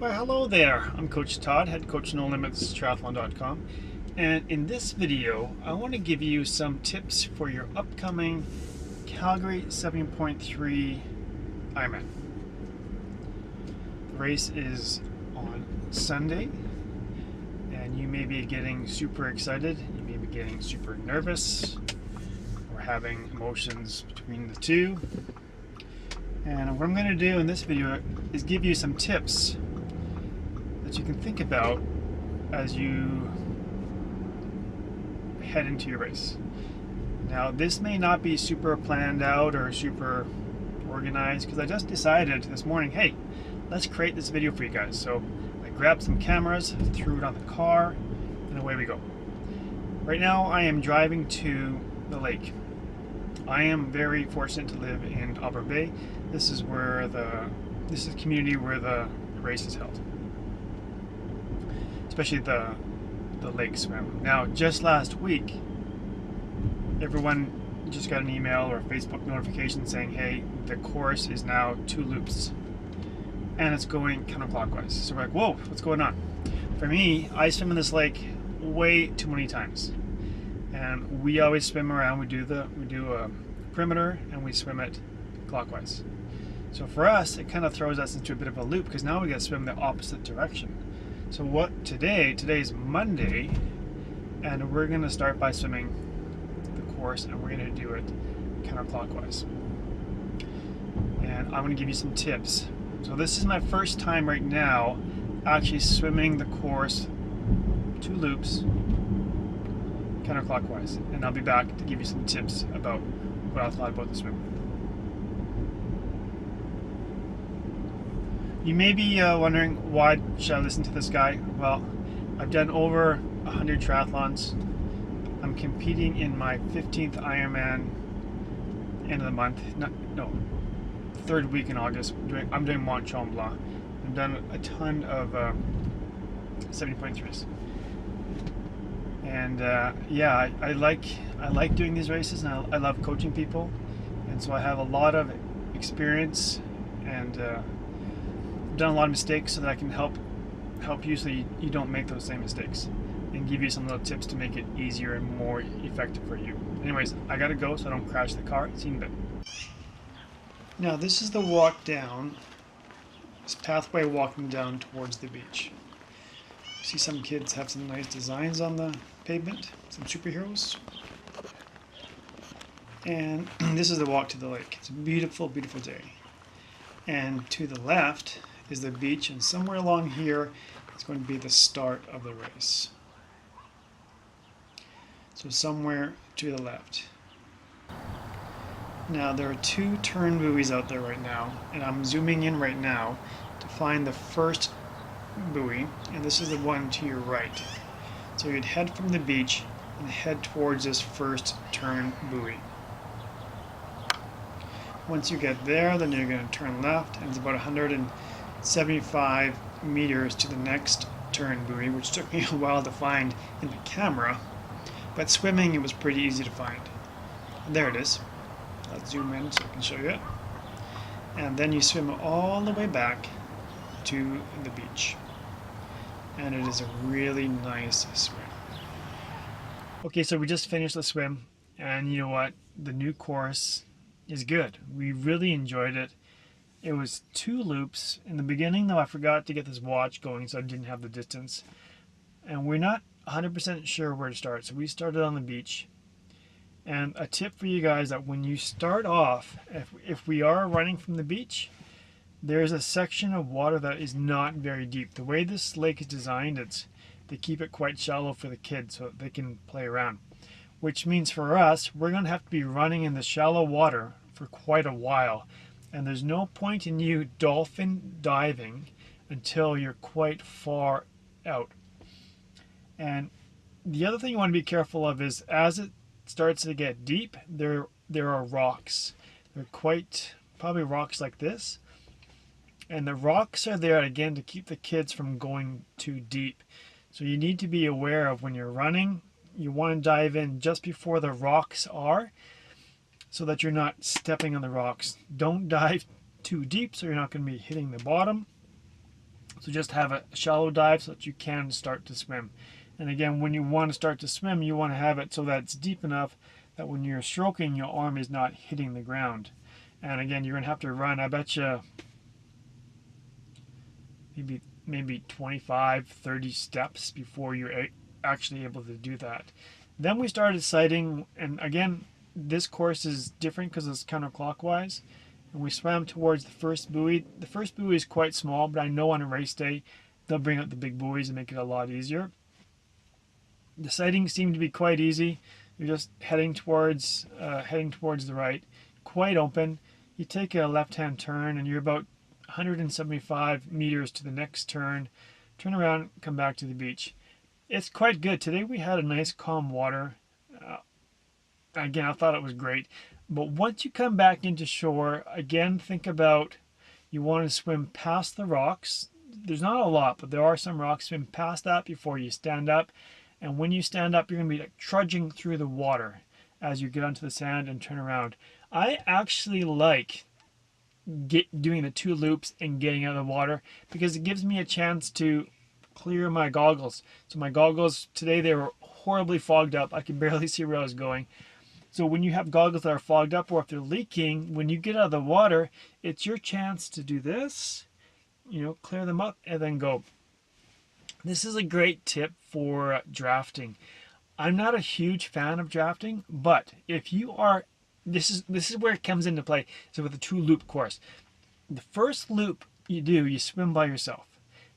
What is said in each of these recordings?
Well, hello there. I'm Coach Todd, head coach No Limits Triathlon.com, and in this video, I want to give you some tips for your upcoming Calgary 70.3 Ironman. The race is on Sunday, and you may be getting super excited, you may be getting super nervous, or having emotions between the two. And what I'm going to do in this video is give you some tips that you can think about as you head into your race. Now, this may not be super planned out or super organized, because I just decided this morning, hey, let's create this video for you guys. So I grabbed some cameras, threw it on the car, and away we go. Right now I am driving to the lake. I am very fortunate to live in Auburn Bay. This is the community where the race is held, especially the lake swim. Now, just last week, everyone just got an email or Facebook notification saying, hey, the course is now 2 loops and it's going counterclockwise. So we're like, whoa, what's going on? For me, I swim in this lake way too many times, and we always swim around. We do a perimeter and we swim it clockwise. So for us, it kind of throws us into a bit of a loop, because now we got to swim the opposite direction. So today's Monday, and we're going to start by swimming the course, and we're going to do it counterclockwise. And I'm going to give you some tips. So this is my first time right now actually swimming the course 2 loops counterclockwise, and I'll be back to give you some tips about what I thought about the swim. You may be wondering, why should I listen to this guy? Well, I've done over 100 triathlons. I'm competing in my 15th Ironman end of the month. Third week in August. I'm doing Mont Tremblant. I've done a ton of 70.3s. And yeah, I like doing these races, and I love coaching people, and so I have a lot of experience, and done a lot of mistakes so that I can help you so you don't make those same mistakes, and give you some little tips to make it easier and more effective for you. Anyways, I gotta go so I don't crash the car. See you in a bit. Now, this is the walk down, this pathway walking down towards the beach. See, some kids have some nice designs on the pavement, some superheroes. And this is the walk to the lake. It's a beautiful, beautiful day. And to the left is the beach, and somewhere along here is going to be the start of the race. So somewhere to the left. Now, there are 2 turn buoys out there right now, and I'm zooming in right now to find the first buoy, and this is the one to your right. So you'd head from the beach and head towards this first turn buoy. Once you get there, then you're going to turn left, and it's about 175 meters to the next turn buoy, which took me a while to find in the camera, but swimming it was pretty easy to find. And there it is. Let's zoom in so I can show you it. And then you swim all the way back to the beach, and it is a really nice swim. Okay, so we just finished the swim, and you know what? The new course is good. We really enjoyed it. It was 2 loops. In the beginning, though, I forgot to get this watch going, so I didn't have the distance. And we're not 100% sure where to start, so we started on the beach. And a tip for you guys, that when you start off, if we are running from the beach, there's a section of water that is not very deep. The way this lake is designed, they keep it quite shallow for the kids so that they can play around. Which means for us, we're going to have to be running in the shallow water for quite a while. And there's no point in you dolphin diving until you're quite far out. And the other thing you want to be careful of is, as it starts to get deep, there are rocks. They're probably rocks like this. And the rocks are there, again, to keep the kids from going too deep. So you need to be aware of, when you're running, you want to dive in just before the rocks are, so that you're not stepping on the rocks. Don't dive too deep so you're not going to be hitting the bottom. So just have a shallow dive so that you can start to swim. And again, when you want to start to swim, you want to have it so that it's deep enough that when you're stroking, your arm is not hitting the ground. And again, you're going to have to run, I bet you, maybe 25, 30 steps before you're actually able to do that. Then we started sighting, and again, this course is different because it's counterclockwise. And we swam towards the first buoy. The first buoy is quite small, but I know on a race day they'll bring up the big buoys and make it a lot easier. The sighting seemed to be quite easy. You're just heading towards the right, quite open. You take a left-hand turn and you're about 175 meters to the next turn. Turn around, come back to the beach. It's quite good. Today we had a nice calm water. Again, I thought it was great. But once you come back into shore, again, think about you want to swim past the rocks. There's not a lot, but there are some rocks. Swim past that before you stand up. And when you stand up, you're going to be like trudging through the water as you get onto the sand and turn around. I actually like doing the 2 loops and getting out of the water because it gives me a chance to clear my goggles. So my goggles today, they were horribly fogged up. I could barely see where I was going. So when you have goggles that are fogged up or if they're leaking, when you get out of the water, it's your chance to do this, clear them up and then go. This is a great tip for drafting. I'm not a huge fan of drafting, but if you are, this is where it comes into play. So with the 2 loop course, the first loop you swim by yourself.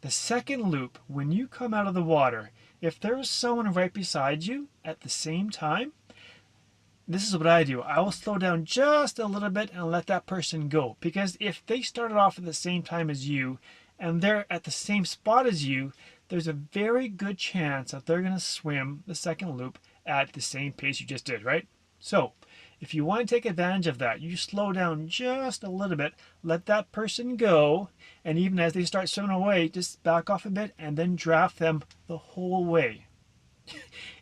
The second loop, when you come out of the water, if there's someone right beside you at the same time, this is what I do. I will slow down just a little bit and let that person go. Because if they started off at the same time as you and they're at the same spot as you, there's a very good chance that they're going to swim the second loop at the same pace you just did, right? So if you want to take advantage of that, you slow down just a little bit, let that person go, and even as they start swimming away, just back off a bit and then draft them the whole way.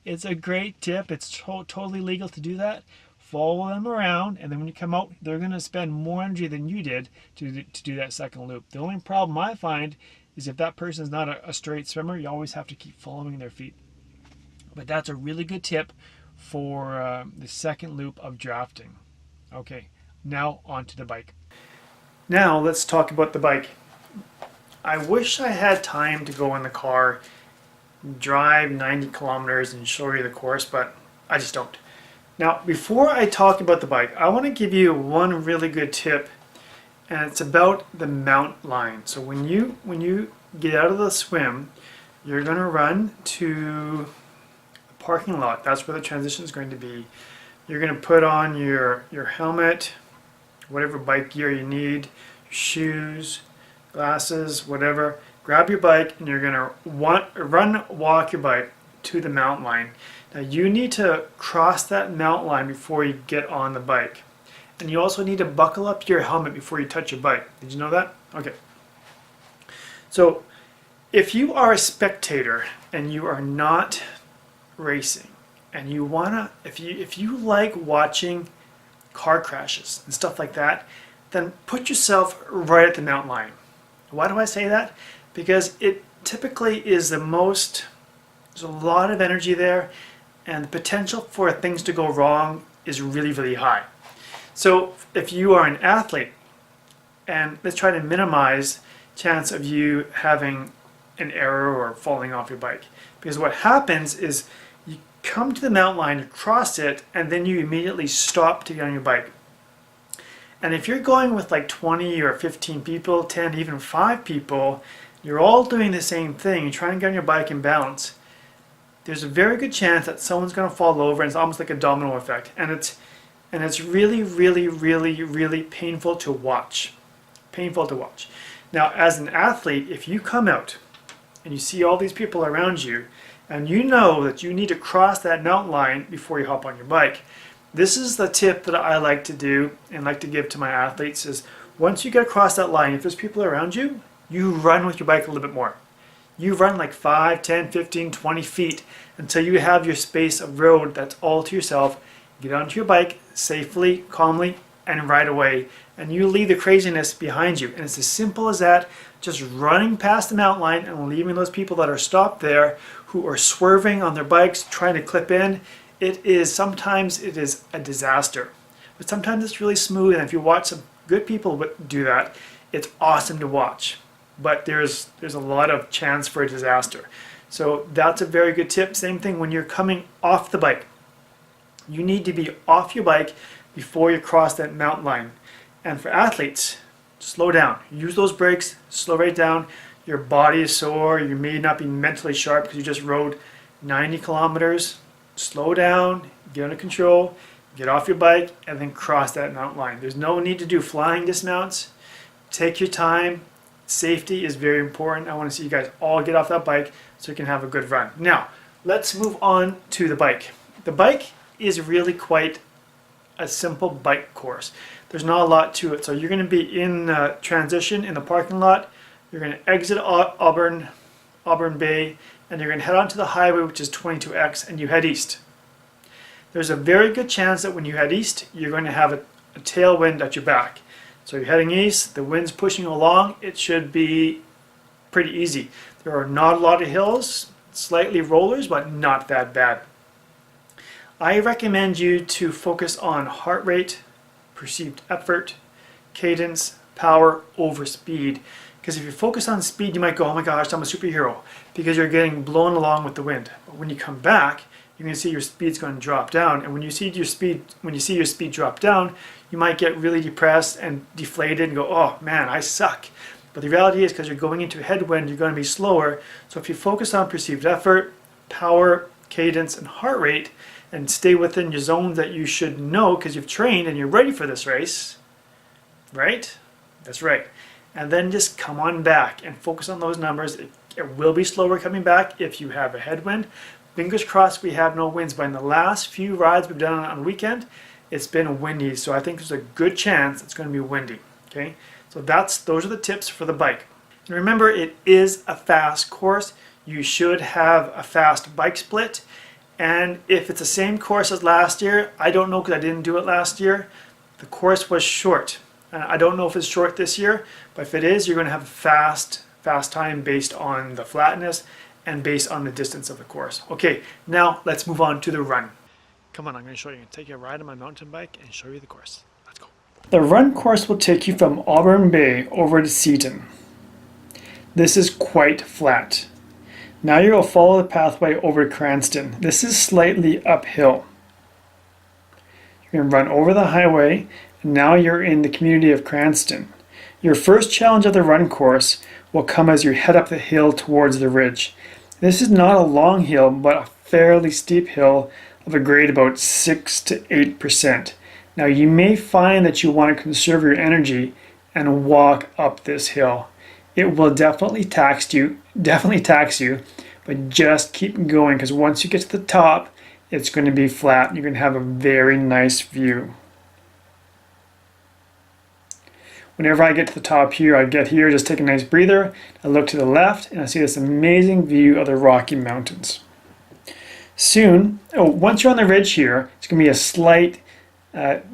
It's a great tip. It's totally legal to do that. Follow them around, and then when you come out, they're going to spend more energy than you did to do that second loop. The only problem I find is if that person is not a straight swimmer, you always have to keep following their feet. But that's a really good tip for the second loop of drafting. Okay, now onto the bike. Now let's talk about the bike. I wish I had time to go in the car, drive 90 kilometers and show you the course, but I just don't. Now, before I talk about the bike, I want to give you one really good tip, and it's about the mount line. So when you get out of the swim, you're going to run to the parking lot. That's where the transition is going to be. You're going to put on your helmet, whatever bike gear you need, your shoes, glasses, whatever. Grab your bike and you're going to walk your bike to the mount line. Now you need to cross that mount line before you get on the bike. And you also need to buckle up your helmet before you touch your bike. Did you know that? Okay. So if you are a spectator and you are not racing and you wanna, if you like watching car crashes and stuff like that, then put yourself right at the mount line. Why do I say that? Because it typically is there's a lot of energy there, and the potential for things to go wrong is really, really high. So if you are an athlete, and let's try to minimize chance of you having an error or falling off your bike. Because what happens is you come to the mount line, cross it, and then you immediately stop to get on your bike. And if you're going with like 20 or 15 people, 10, even 5 people, you're all doing the same thing, you're trying to get on your bike and balance, there's a very good chance that someone's going to fall over, and it's almost like a domino effect. And it's really, really, really, really painful to watch. Painful to watch. Now, as an athlete, if you come out and you see all these people around you, and you know that you need to cross that mountain line before you hop on your bike, this is the tip that I like to do and like to give to my athletes is once you get across that line, if there's people around you, you run with your bike a little bit more. You run like 5, 10, 15, 20 feet until you have your space of road that's all to yourself. Get onto your bike safely, calmly, and ride away. And you leave the craziness behind you. And it's as simple as that. just running past the mountain line and leaving those people that are stopped there who are swerving on their bikes trying to clip in, sometimes it is a disaster. But sometimes it's really smooth, and if you watch some good people do that, it's awesome to watch. But there's a lot of chance for a disaster. So that's a very good tip. Same thing when you're coming off the bike. You need to be off your bike before you cross that mountain line. And for athletes, slow down. Use those brakes, slow right down. Your body is sore, you may not be mentally sharp because you just rode 90 kilometers. Slow down, get under control, get off your bike, and then cross that mountain line. There's no need to do flying dismounts. Take your time. Safety is very important. I want to see you guys all get off that bike so you can have a good run. Now, let's move on to the bike. The bike is really quite a simple bike course. There's not a lot to it. So you're going to be in transition in the parking lot. You're going to exit Auburn Bay, and you're going to head onto the highway, which is 22X, and you head east. There's a very good chance that when you head east, you're going to have a tailwind at your back. So you're heading east, the wind's pushing along, it should be pretty easy. There are not a lot of hills, slightly rollers, but not that bad. I recommend you to focus on heart rate, perceived effort, cadence, power over speed. Because if you focus on speed, you might go, oh my gosh, I'm a superhero, because you're getting blown along with the wind. But when you come back, you're going to see your speed's going to drop down. And when you see your speed drop down, you might get really depressed and deflated and go, oh man, I suck. But the reality is, because you're going into a headwind, you're going to be slower. So if you focus on perceived effort, power, cadence, and heart rate, and stay within your zones that you should know because you've trained and you're ready for this race, right? That's right. And then just come on back and focus on those numbers. It will be slower coming back if you have a headwind. Fingers crossed we have no winds, but in the last few rides we've done on the weekend, it's been windy, so I think there's a good chance it's going to be windy. Okay, so those are the tips for the bike. And remember, it is a fast course. You should have a fast bike split. And if it's the same course as last year, I don't know because I didn't do it last year. The course was short. I don't know if it's short this year, but if it is, you're going to have fast time based on the flatness and based on the distance of the course. Okay, now let's move on to the run. Come on, I'm going to show you. I'm going to take you a ride on my mountain bike and show you the course. Let's go. The run course will take you from Auburn Bay over to Seaton. This is quite flat. Now you will follow the pathway over to Cranston. This is slightly uphill. You're going to run over the highway, and now you're in the community of Cranston. Your first challenge of the run course will come as you head up the hill towards the ridge. This is not a long hill, but a fairly steep hill of a grade about 6 to 8%. Now you may find that you want to conserve your energy and walk up this hill. It will definitely tax you, but just keep going, because once you get to the top, it's going to be flat. You're going to have a very nice view. Whenever I get to the top here, I get here, just take a nice breather. I look to the left and I see this amazing view of the Rocky Mountains. Soon, once you're on the ridge here, it's going to be a slight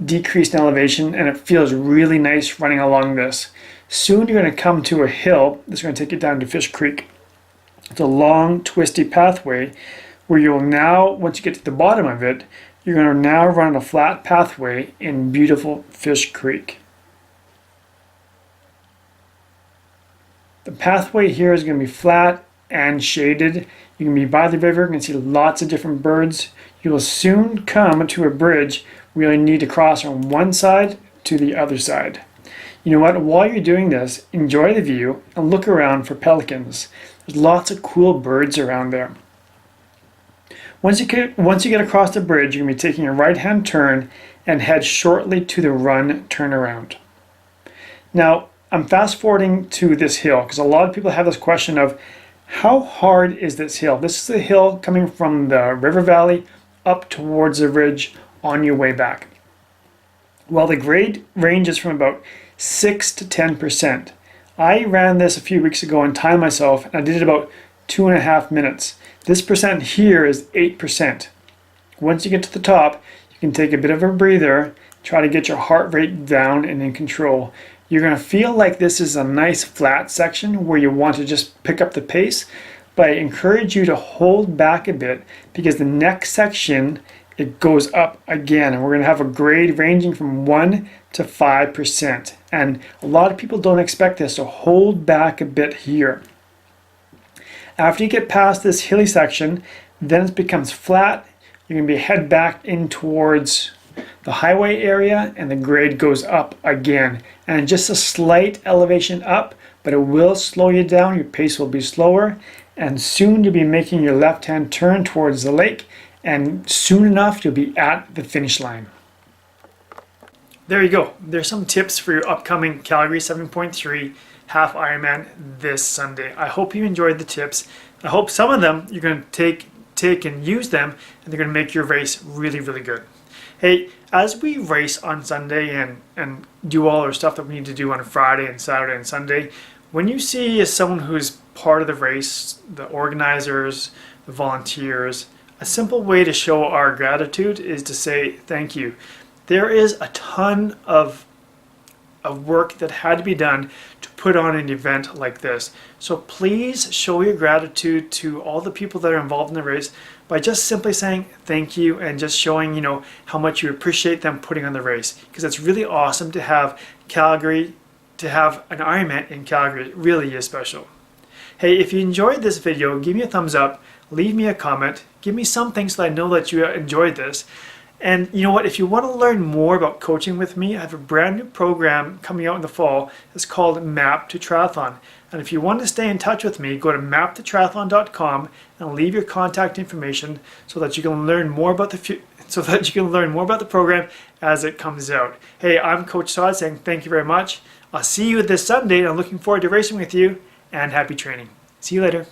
decrease in elevation, and it feels really nice running along this. Soon you're going to come to a hill that's going to take you down to Fish Creek. It's a long, twisty pathway where you'll now, once you get to the bottom of it, you're going to now run a flat pathway in beautiful Fish Creek. The pathway here is going to be flat and shaded. You can be by the river, you can see lots of different birds. You will soon come to a bridge where you need to cross from one side to the other side. You know what, while you're doing this, enjoy the view and look around for pelicans. There's lots of cool birds around there. Once you get across the bridge, you're going to be taking a right-hand turn and head shortly to the run turnaround. Now, I'm fast forwarding to this hill because a lot of people have this question of how hard is this hill? This is the hill coming from the river valley up towards the ridge on your way back. Well, the grade ranges from about 6 to 10%. I ran this a few weeks ago and timed myself, and I did it about 2.5 minutes. This percent here is 8%. Once you get to the top, you can take a bit of a breather, try to get your heart rate down and in control. You're going to feel like this is a nice flat section where you want to just pick up the pace, but I encourage you to hold back a bit because the next section, it goes up again, and we're going to have a grade ranging from 1 to 5%. And a lot of people don't expect this, so hold back a bit here. After you get past this hilly section, then it becomes flat. You're going to head back in towards the highway area, and the grade goes up again. And just a slight elevation up, but it will slow you down. Your pace will be slower, and soon you'll be making your left-hand turn towards the lake, and soon enough you'll be at the finish line. There you go. There's some tips for your upcoming Calgary 7.3 half Ironman this Sunday. I hope you enjoyed the tips. I hope some of them you're going to take and use them, and they're going to make your race really, really good. Hey, as we race on Sunday and do all our stuff that we need to do on Friday and Saturday and Sunday, when you see someone who's part of the race, the organizers, the volunteers, a simple way to show our gratitude is to say thank you. There is a ton of work that had to be done to put on an event like this. So please show your gratitude to all the people that are involved in the race by just simply saying thank you and just showing, how much you appreciate them putting on the race. Because it's really awesome to have Calgary, to have an Ironman in Calgary. It really is special. Hey, if you enjoyed this video, give me a thumbs up, leave me a comment, give me something so that I know that you enjoyed this. And you know what, if you want to learn more about coaching with me, I have a brand new program coming out in the fall. It's called Map to Triathlon. And if you want to stay in touch with me, go to maptotriathlon.com and leave your contact information so that you can learn more about the program as it comes out. Hey, I'm Coach Todd saying thank you very much. I'll see you this Sunday, and I'm looking forward to racing with you, and happy training. See you later.